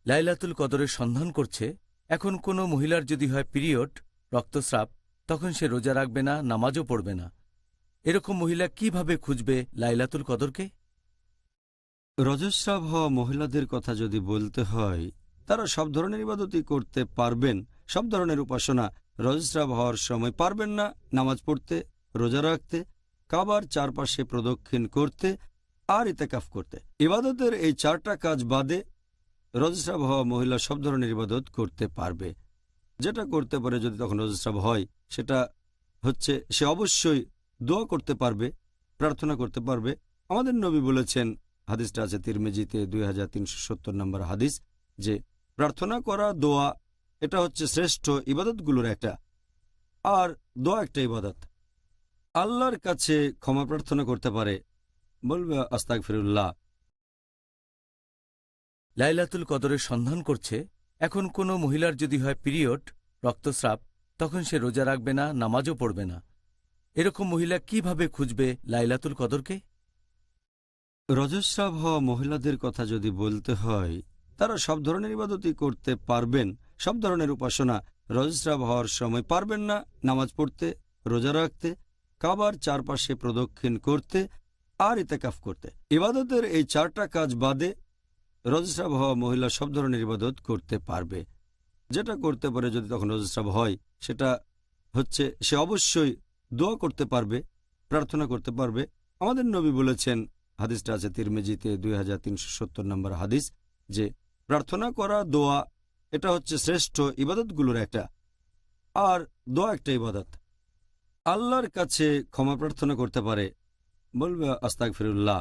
লাইলাতুল কদরের সন্ধান করছে, এখন কোনো মহিলার যদি হয় পিরিয়ড, রক্তস্রাব, তখন সে রোজা রাখবে না, নামাজও পড়বে না। এরকম মহিলা কিভাবে খুঁজবে লাইলাতুল কদরকে? রজস্রাব হওয়া মহিলাদের কথা যদি বলতে হয়, তারা সব ধরনের ইবাদতই করতে পারবেন, সব ধরনের উপাসনা। রজস্রাব হওয়ার সময় পারবেন না নামাজ পড়তে, রোজা রাখতে, কাবার চারপাশে প্রদক্ষিণ করতে আর ইতেকাফ করতে। ইবাদতের এই চারটা কাজ বাদে রজস্রাব হওয়া মহিলা সব ধরনের ইবাদত করতে পারবে। যেটা করতে পারে যদি তখন রজস্রাব হয়, সেটা হচ্ছে সে অবশ্যই দোয়া করতে পারবে, প্রার্থনা করতে পারবে। আমাদের নবী বলেছেন, হাদিসটা আছে তিরমিজিতে 2370 নম্বর হাদিস, যে প্রার্থনা করা, দোয়া, এটা হচ্ছে শ্রেষ্ঠ ইবাদতগুলোর একটা। আর দোয়া একটা ইবাদত। আল্লাহর কাছে ক্ষমা প্রার্থনা করতে পারে, বলবে আস্তাগফিরুল্লাহ। লাইলাতুল কদরের সন্ধান করছে, এখন কোনো মহিলার যদি হয় পিরিয়ড, রক্তস্রাব, তখন সে রোজা রাখবে না, নামাজও পড়বে না। এরকম মহিলা কিভাবে খুঁজবে লাইলাতুল কদরকে? রজস্রাব হওয়া মহিলাদের কথা যদি বলতে হয়, তারা সব ধরনের ইবাদতই করতে পারবেন, সব ধরনের উপাসনা। রজস্রাব হওয়ার সময় পারবেন না নামাজ পড়তে, রোজা রাখতে, কাবার চারপাশে প্রদক্ষিণ করতে আর ইতেকাফ করতে। ইবাদতের এই চারটা কাজ বাদে রজস্রাব হওয়া মহিলা সব ধরনের ইবাদত করতে পারবে। যেটা করতে পারে যদি তখন রজস্রাব হয়, সেটা হচ্ছে সে অবশ্যই দোয়া করতে পারবে, প্রার্থনা করতে পারবে। আমাদের নবী বলেছেন, হাদিসটা আছে তিরমিজিতে 2370 নম্বর হাদিস, যে প্রার্থনা করা, দোয়া, এটা হচ্ছে শ্রেষ্ঠ ইবাদতগুলোর একটা। আর দোয়া একটা ইবাদত। আল্লাহর কাছে ক্ষমা প্রার্থনা করতে পারে, বলবে আস্তাগফিরুল্লাহ।